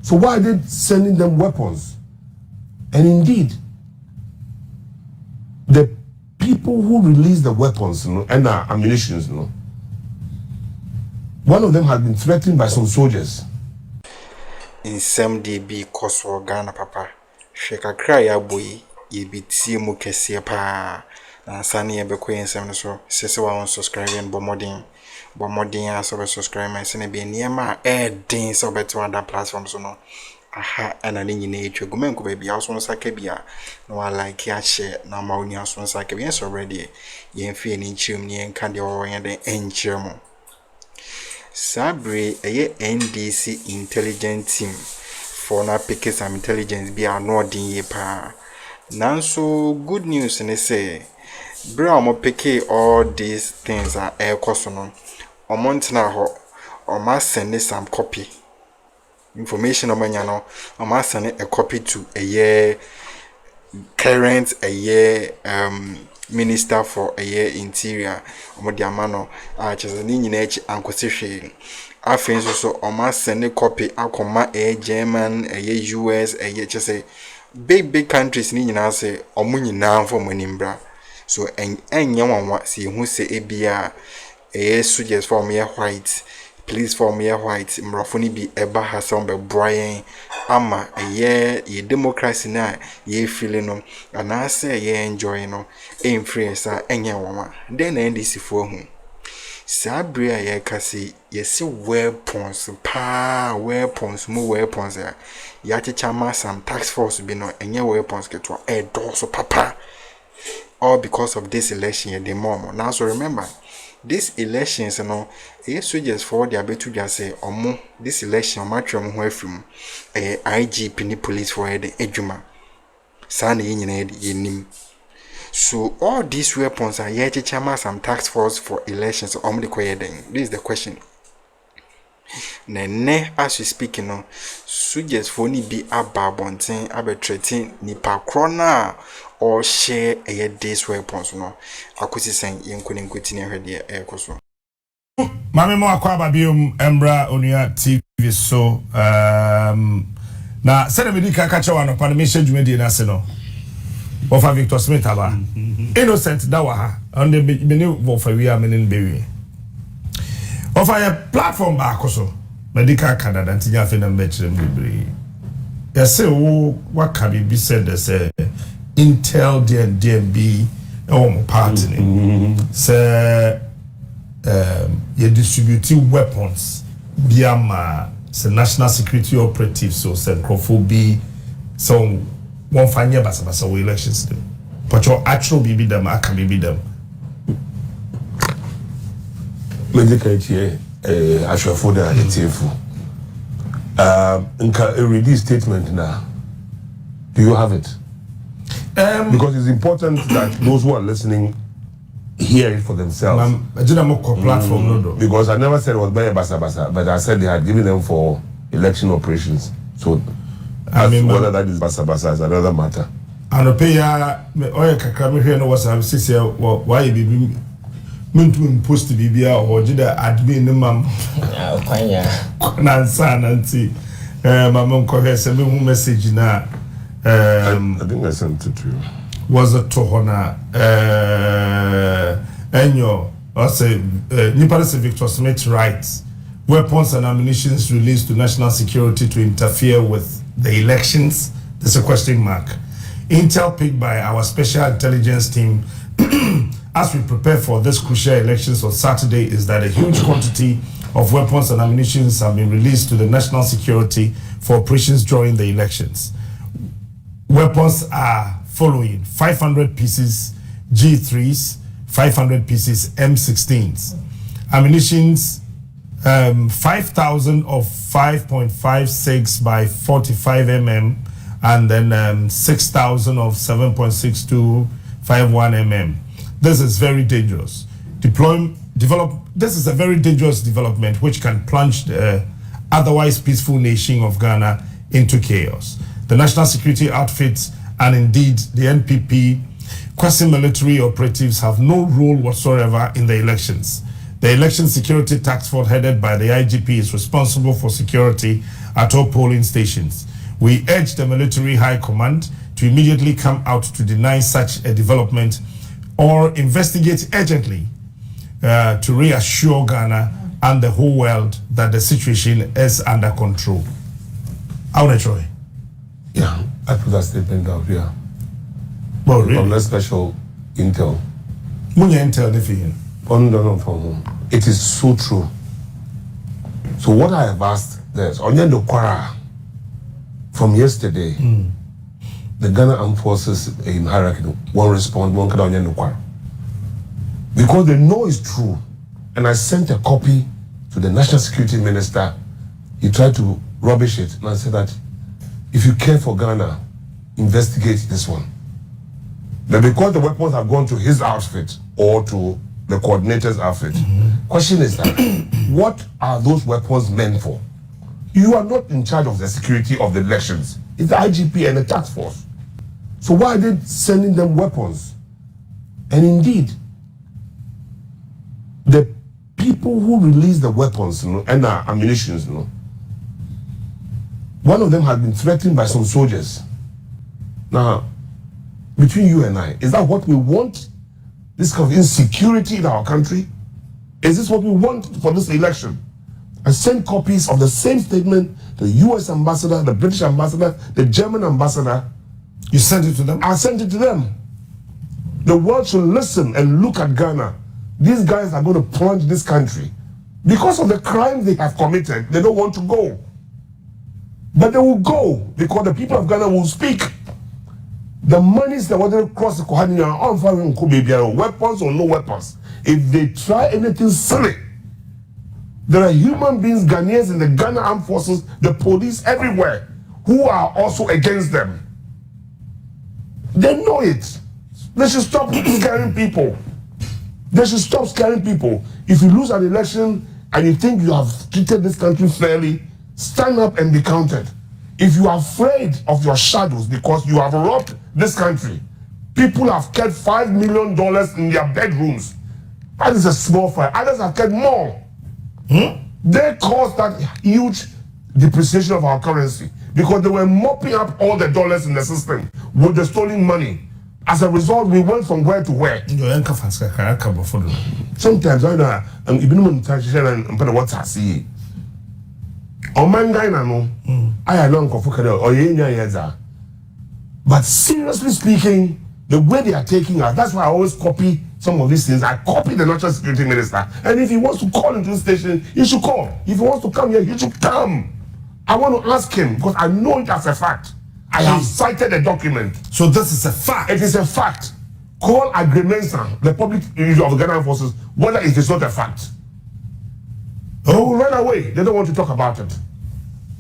So why are they sending them weapons? And indeed, the people who released the weapons, you know, and ammunition, you know, one of them had been threatened by some soldiers. In some DB Koso Ghana Papa, Sheka Cry boy, ye be Timu Kesi pa, and Sunny Quick0nṣ so, Sister one subscribing Bomodin as over subscribers and be near my air so better on that platform so no. Aha, and I didn't nature Gumenko baby, I was on Sakabia. No, I like ya share, no more near Swan Sakabians already. Yen feeling chimney and candy or the end germo. Sabre, a NDC intelligence team for na pick some intelligence be a nodding ye pa. Now, so good news, and they say, Brown pick all these things are air cosonon. Or Montana ho, or must send some copy. Information on Manano, I must send a copy to a year current a year minister for a year interior Omodiamano Chazanini Nech and Kesi. I think so I must send a copy Akroma a German a year US a year just say big countries need na say omuni now for Manimbra. So and young one see who say ABR a suggest for me white. Please for me white mrafoni bi eba hasan be Brian ama ye democracy na ye feeling no and I say ye enjoy no influence enye woma then NDC for hu sabria ye kasi ye see weapons more weapons ya chichama some task force be no enye weapons get to e do so papa all because of this election ye the mom now so remember this elections you know soldiers for their betu just say omo this election matcham ho afim IGP ni police for the ejuma sana nyina yenim so all these weapons are yet chama some task force for elections omo de koyeden. This is the question. Nene as we speak you know soldiers for ni be ababonten abetretin nipa krona or share these weapons no akosi sen yenkoni nkoti ne hwede ekoso mame mo akwa babium embra onua TV so na sene medika kacha wa no pa me hye na se no ofa Victor Smith aba innocent dawa on the many of we are menin bewi ofa ya platform ba akoso medika Canada ntinya fe na mbechire mbibri ya se wo wakabi bi said say Intel DNB party say you distributing weapons biama say national security operatives so say crofobia so one fanya basa we elections them but your actual bibi them aka bibi them medical here ashwafo da etiefu nka a release statement now. Do you have it? Because it's important that those who are listening hear it for themselves. Platform, because I never said it was by basa, but I said they had given them for election operations. So I mean, whether that is basa is another matter. And pay oya kakami here no was I say why you be meant post to BBA or did admin mam nansa nanti mama ko send me message na I think I sent it to you. Was a tohona enyo or say Nipalese Victor Smith writes weapons and ammunition released to national security to interfere with the elections. There's a question mark. Intel picked by our special intelligence team as we prepare for this crucial elections on Saturday is that a huge quantity of weapons and ammunition have been released to the national security for operations during the elections. Weapons are following: 500 pieces G3s, 500 pieces M16s. Ammunitions, 5,000 of 5.56 by 45 mm, and then 6,000 of 7.62 51 mm. This is very dangerous. This is a very dangerous development which can plunge the otherwise peaceful nation of Ghana into chaos. The national security outfits and indeed the NPP quasi-military operatives have no role whatsoever in the elections. The Election Security Task Force headed by the IGP is responsible for security at all polling stations. We urge the military high command to immediately come out to deny such a development or investigate urgently to reassure Ghana and the whole world that the situation is under control. Troy. Yeah, I put that statement out here. Well, really? Unless special intel. Munya intel anything. It is so true. So what I have asked is, Onyendo Kwara, from yesterday, the Ghana Armed Forces in hierarchy won't respond, one Onyendo Kwara. Because they know it's true. And I sent a copy to the National Security Minister. He tried to rubbish it, and I said that if you care for Ghana, investigate this one. But because the weapons have gone to his outfit or to the coordinator's outfit, question is that what are those weapons meant for? You are not in charge of the security of the elections. It's the IGP and the task force. So why are they sending them weapons? And indeed, the people who release the weapons, and the ammunition, one of them had been threatened by some soldiers. Now, between you and I, is that what we want? This kind of insecurity in our country? Is this what we want for this election? I sent copies of the same statement to the US ambassador, the British ambassador, the German ambassador. You sent it to them? I sent it to them. The world should listen and look at Ghana. These guys are going to plunge this country. Because of the crimes they have committed, they don't want to go. But they will go because the people of Ghana will speak. The monies that want to cross the Kohani are on fire, weapons or no weapons. If they try anything silly, there are human beings, Ghanaians in the Ghana Armed Forces, the police everywhere, who are also against them. They know it. They should stop scaring people. They should stop scaring people. If you lose an election and you think you have treated this country fairly, stand up and be counted. If you are afraid of your shadows because you have robbed this country, people have kept $5 million in their bedrooms. That is a small fire. Others have kept more. They caused that huge depreciation of our currency because they were mopping up all the dollars in the system with the stolen money. As a result, we went from where to where. Sometimes I know even what I see. But seriously speaking, the way they are taking us, that's why I always copy some of these things. I copy the National Security Minister. And if he wants to call into the station, he should call. If he wants to come here, he should come. I want to ask him because I know it as a fact. I have cited a document. So this is a fact. It is a fact. Call Ďekremensah, the public user of the Ghana Forces, whether it is not a fact. They will run away. They don't want to talk about it.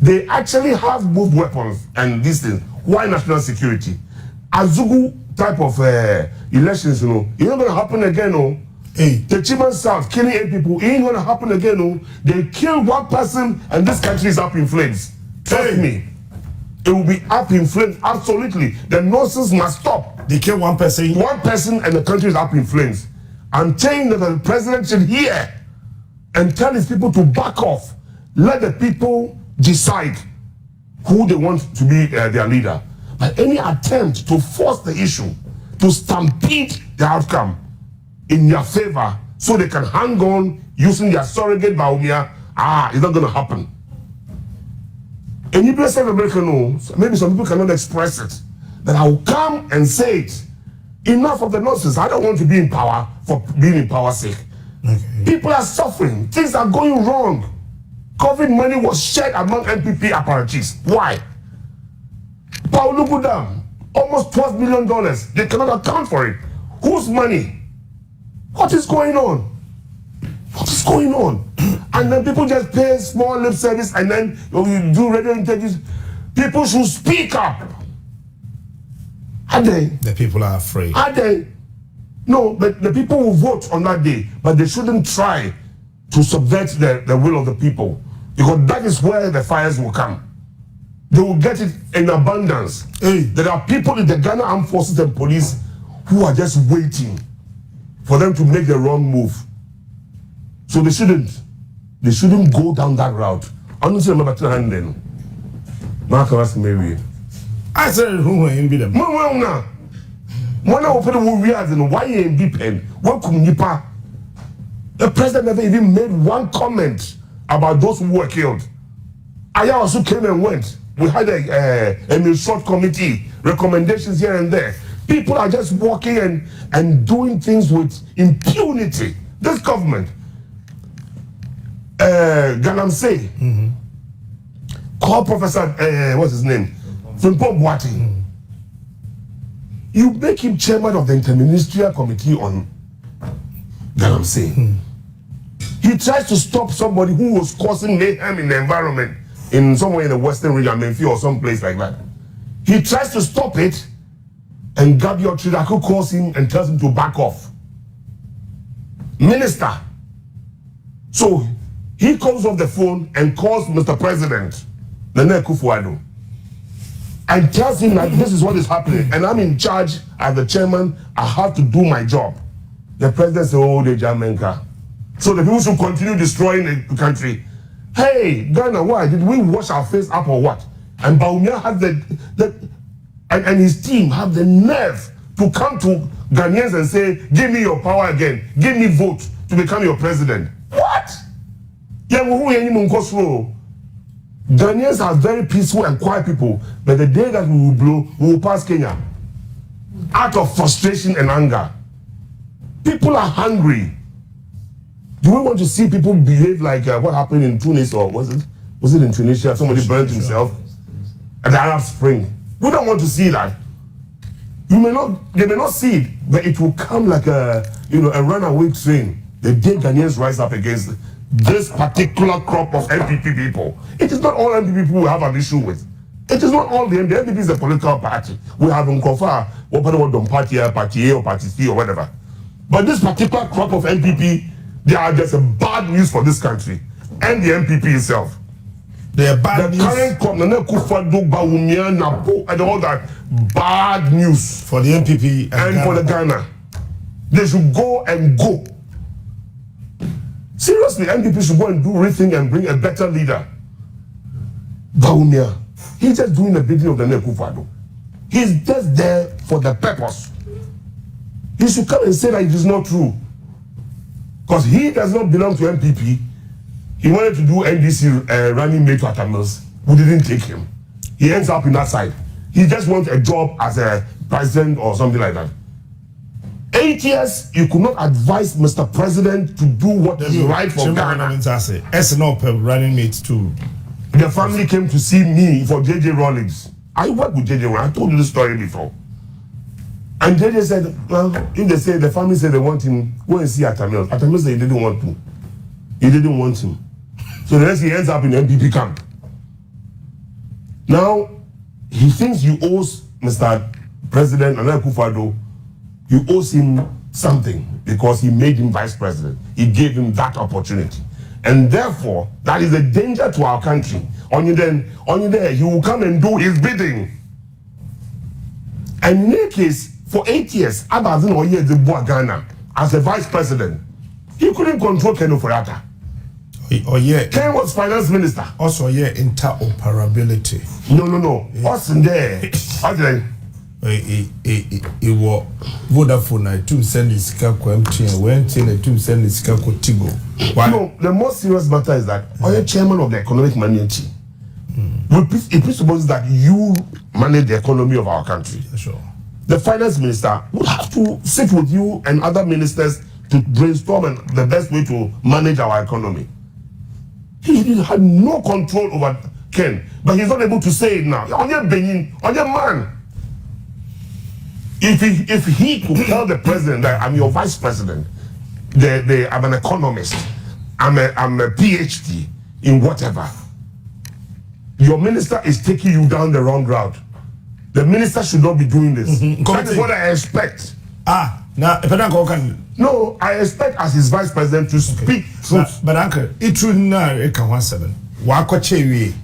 They actually have moved weapons and these things. Why national security? Azugu type of elections, it's not going to happen again. The Chiman South killing 8 people, it ain't going to happen again. They kill one person and this country is up in flames. Trust me. It will be up in flames, absolutely. The nonsense must stop. They kill one person. One person and the country is up in flames. I'm saying that the president should hear and tell his people to back off. Let the people decide who they want to be their leader. But any attempt to force the issue, to stampede the outcome in their favor so they can hang on using their surrogate Baumia, it's not going to happen. And you bless America knows, maybe some people cannot express it, that I will come and say it. Enough of the nonsense. I don't want to be in power for being in power's sake. Okay. People are suffering. Things are going wrong. COVID money was shared among NPP apparatchiks. Why? Paulugu Dam, almost $12 million. They cannot account for it. Whose money? What is going on? What is going on? And then people just pay small lip service and then you do radio interviews. People should speak up. Are they? The people are afraid. Are they? No, but the people will vote on that day, but they shouldn't try to subvert the will of the people, because that is where the fires will come. They will get it in abundance. There are people in the Ghana Armed Forces and police who are just waiting for them to make the wrong move. So they shouldn't go down that route. Honestly, remember to hand then. Mark asked me. I said who will be them. Mwana open the weird and why ain't be pen? What could you pa? The president never even made one comment about those who were killed. I also came and went. We had a short committee, recommendations here and there. People are just walking and doing things with impunity. This government, Jourdain, call Professor, what's his name? Jourdain. You make him chairman of the Interministerial Committee on Jourdain. He tries to stop somebody who was causing mayhem in the environment in somewhere in the western region, Menfi or some place like that. He tries to stop it, and Gabriel Tridaku calls him and tells him to back off. Minister. So he calls off the phone and calls Mr. President, Nana Akufo-Addo, and tells him that this is what is happening, and I'm in charge as the chairman. I have to do my job. The president said, "Oh, the Jamenka." So the people should continue destroying the country. Hey, Ghana, why did we wash our face up or what? And Bawumia had and his team have the nerve to come to Ghanaians and say, "Give me your power again. Give me vote to become your president." What? Ghanaians are very peaceful and quiet people, but the day that we will blow, we will pass Kenya out of frustration and anger. People are hungry. Do we want to see people behave like what happened in Tunis, or was it in Tunisia? Somebody burned himself at the Arab Spring. We don't want to see that. They may not see it, but it will come like a runaway train the day Ghanaians rise up against this particular crop of NPP people. It is not all NPP people we have an issue with. It is not all the NPP is a political party. We have Nkofa, what party A or party C or whatever. But this particular crop of NPP, they are just a bad news for this country and the NPP itself. They are bad news. The current crop, Nana Akufo-Addo, Bawumia, Napo, and all that bad news for the NPP and for the Ghana. They should go and go. Seriously, NPP should go and do rethink and bring a better leader. Bawumia, he's just doing the bidding of the Nana Akufo-Addo. He's just there for the purpose. He should come and say that it is not true. Because he does not belong to NPP. He wanted to do NDC running mate to Atamils. We didn't take him. He ends up in that side. He just wants a job as a president or something like that. 8 years, you could not advise Mr. President to do what is right for Ghana. Running mate too. The family came to see me for JJ Rawlings. I worked with JJ Rawlings. I told you this story before. And JJ said, well, if they say the family said they want him, go and see Atamils. Atamils said he didn't want to. He didn't want him. So the rest he ends up in the NPP camp. Now, he thinks he owes Mr. President Nana Akufo-Addo, he owes him something because he made him vice president. He gave him that opportunity. And therefore, that is a danger to our country. Only there, he will come and do his bidding. And in any case, for 8 years, Abazin Oye de Ghana as a vice president, he couldn't control Ken Ofori-Atta. Ken was finance minister. Also, interoperability. No. What's in there? It was Vodafone. I took send this car MTN. Went in. I took send this car Tigo. No, the most serious matter is that you're chairman of the economic management. It presupposes that you manage the economy of our country. Sure. The finance minister would have to sit with you and other ministers to brainstorm the best way to manage our economy. He had no control over Ken, but he's not able to say it now. On your Benin, on your man. If he could tell the president that I'm your vice president, I'm an economist, I'm a PhD in whatever, your minister is taking you down the wrong route. The minister should not be doing this. That is what I expect. No, I expect as his vice president to speak truth. But uncle, it should not come 17. Wakwachewi.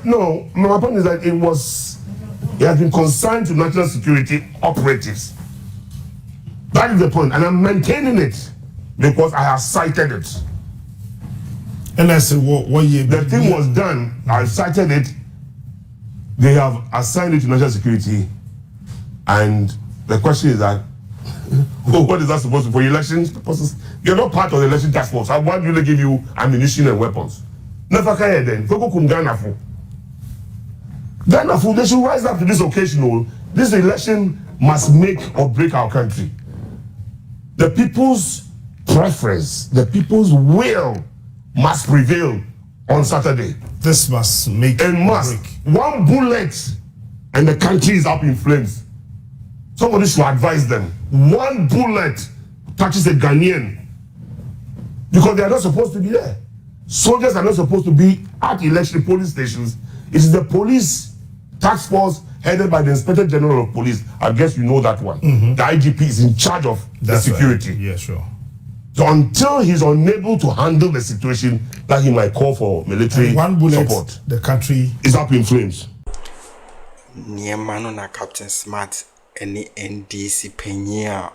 No, my point is that it has been consigned to national security operatives. That is the point, and I'm maintaining it. because I have cited it. And I said, what year? The thing was done. I cited it. They have assigned it to national security, and the question is that, what is that supposed to be for elections purposes? You're not part of the election task force. Why do they give you ammunition and weapons? Never care then. Ghana for. They should rise up to this occasion. This election must make or break our country. The people's preference, the people's will must prevail on Saturday. This must make and must. Break. One bullet and the country is up in flames. Somebody should advise them. One bullet touches a Ghanaian because they are not supposed to be there. Soldiers are not supposed to be at election police stations. It is the police task force headed by the Inspector General of Police. I guess you know that one. The IGP is in charge of the security. Right. Yeah, sure. So until he's unable to handle the situation, that he might call for military support. The country is up in flames. Niemano na Captain Smart any NDC penya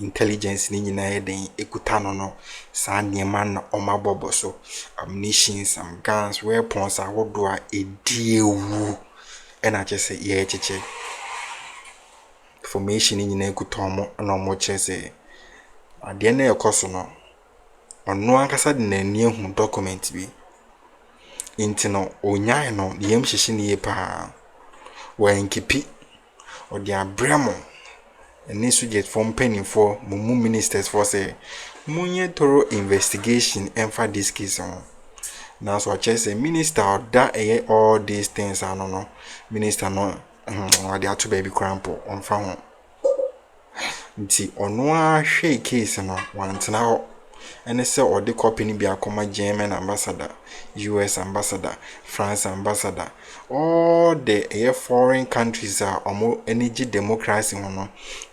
intelligence ni nyina yeden ekutano no sa nieman na omabobo so ammunition, some guns, weapons awodo a ediewu ena chese ye cheche formation ni nyina ekutomo na omo chese ade na ekoso no ono ankasa de na ni ehu document bi intino onyae no yem hyehyɛ ne pa wa NPP or the abramo and this suggest from penny for mumu ministers for say munye thorough investigation and for this case on. Now so I just say minister or that all these things I don't know. Minister no or the two baby crampo on phone. Nti ono share case no one now and say or the company be a German ambassador, US ambassador, France ambassador, all the foreign countries are more energy democracy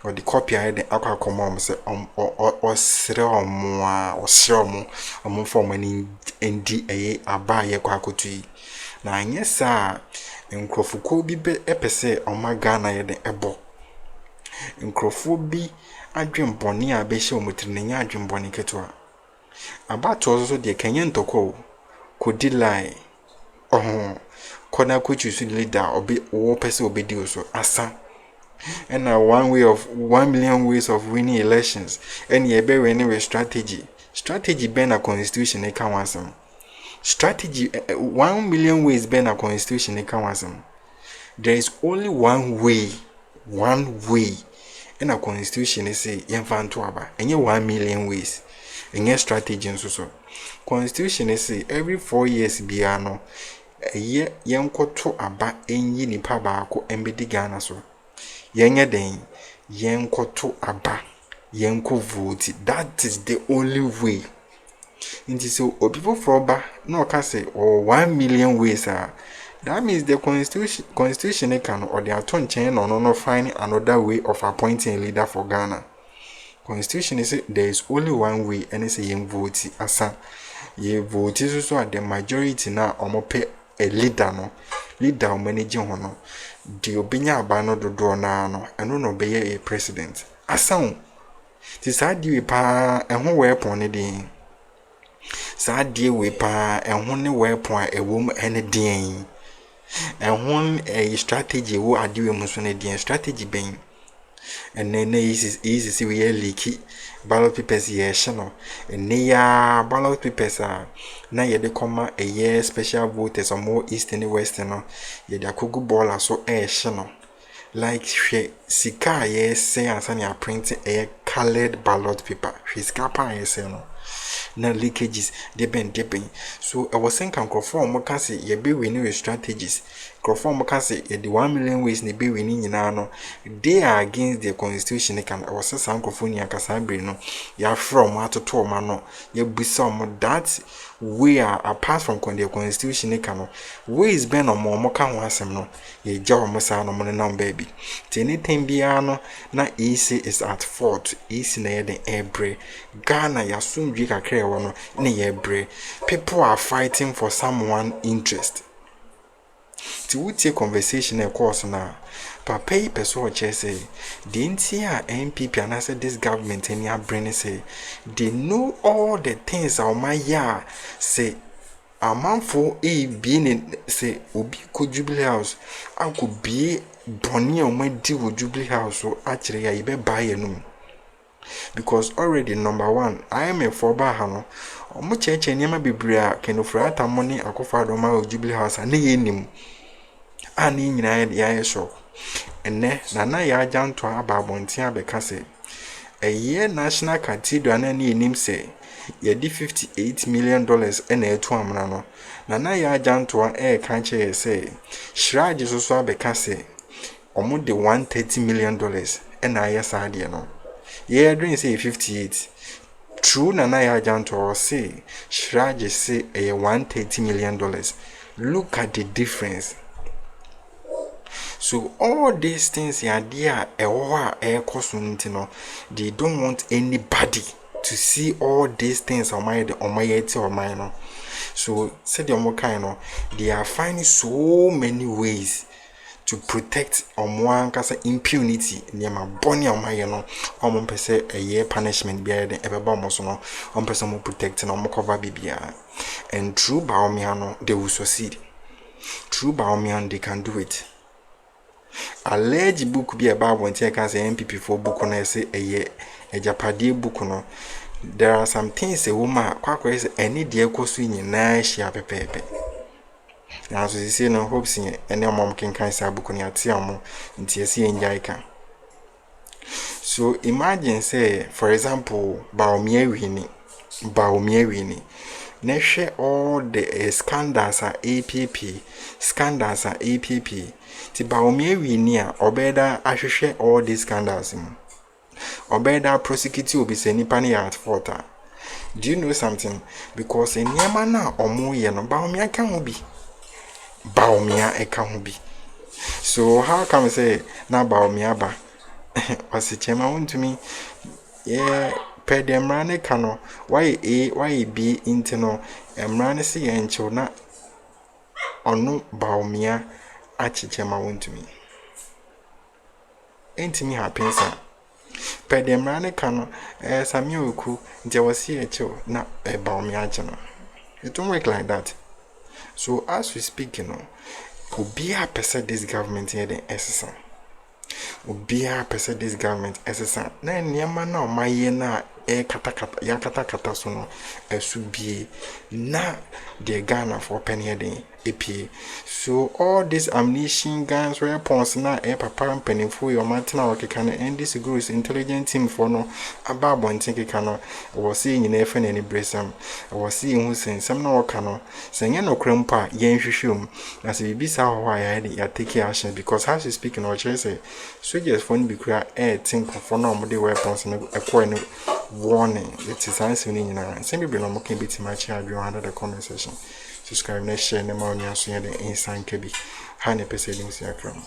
or the copy the Akroma say or sromo or form any NDA abaye kwakotui. Na yes sir nkrofuko bi be epese o magana ye de ebo nkrofo bi adwembone a be hye omotiri nya adwembone ketwa about also the Kenyan toko could lie kona could choose leader or be or person obedi so asa and now 1 million ways of winning elections and ye be anyway strategy ben a constitution e kan wasem strategy 1 million ways ben a constitution e kan wasem there is only one way in a constitution say yemfanto aba enye 1 million ways in your strategy and so constitution is say every 4 years biano a year yanko to aba enyi nipa baako embedi Ghana so yenye den yanko to aba yanko vote. That is the only way. It is so people for ba no can say or 1 million ways that means the constitution can or the attorney chain or no find another way of appointing a leader for Ghana. Constitution is there is only one way and it's a vote asa ye vote so at the majority na omope a leader no leader o manage hono di obinya aba no dodo na no eno no be a president asa ti sa di we pa ehun weapon ne din sa di we pa ehun ne weapon a ewom ene din ehun a strategy wo adi we muso ne din strategy ben and then easy see we leaky ballot papers here channel and ya ballot papers na ye de come a year special voters or more east and west no ye da kogu ball so channel like sika ye say answer ya print a colored ballot paper his capa yes no na leakages de ben so I was saying can conform can say ye be winning strategies conform can say the 1 million ways ne be winning nyina no they are against the constitution can I was say sankofonia kasabre no ya from atoto ma no ye busa mo that we are apart from the constitution can ways ben on mo kan ho asem no ye jaw mo sa no mo na baby anything bia no na easy is at fault easy na the ebre Ghana ya sundwi kakra no na ye bre people are fighting for someone interest to we take conversation a course na papa yi person say the entire NPP and I said this government any bring say they know all the things my ya say a man for a being in say obi could Jubilee House I could be bonny on my deal with Jubilee House so actually I be buy no because already number one I am a for bahano omo cheche nyama bibria kenofrata money akofa do ma Jubilee House and yenim ani nyina ya so ene na ya ajanto ababontia abeka se eye national cathedral na ni enim se ye di $58 million ena etu amna no na ya ajanto ka che se shiraje so abeka se omo de $130 million ena ya saade no ye dream say 58 true na ya ajanto say shiraje say $130 million. Look at the difference. So all these things here, they don't want anybody to see all these things on my no. So say they are finding so many ways to protect impunity near my bonny on my a year punishment be the ever bombs no protecting on cover BBR. And true Baomiano they will succeed. True Baomian they can do it. Alleged book be about when take as NPP for book on say a year a Japadi book no. There are some things a woman quack any dear cosuin na share pepe. Now so you see no hopes in any mom can say book on your tiamo in TSC in Jaika. So imagine say for example Baomia Winnie. Ne share all the scandals are APP. Ti Baomia Winia obeda I share all these scandals. Obeda prosecute will be sending pani at fault. Do you know something? Because in Yamana or Moya no Baomia can be. Baomia e can be. So how come I say na Baomia ba? Was it chema to me? Yeah. Pendream kano why be intino emrane si encho na onu Baomia achichema wonto me entimi happen sa Pendream kano sami oku nje wasi echo na Baomia achino. It don't work like that. So as we speak obi a person this government here the SSA Obia pese this government SSA na niema na omaye na kata so no esubie na the Ghana for penny den EP. So all these ammunition guns weapons na papa penifo your matina okeka and this group intelligent team for no ababo ntinkeka no was seeing in efe na ni bresam was seeing who sen some no oka no senye no krempa yen hwehwem na se bibisa ho ya take action because how she speaking or say soldiers for be kura think for no more weapons no ekwo warning it is answering in same be no more can be timachi adwo under the comment section. Subscribe, share, and more news. The instant kebi. 100% Akroma.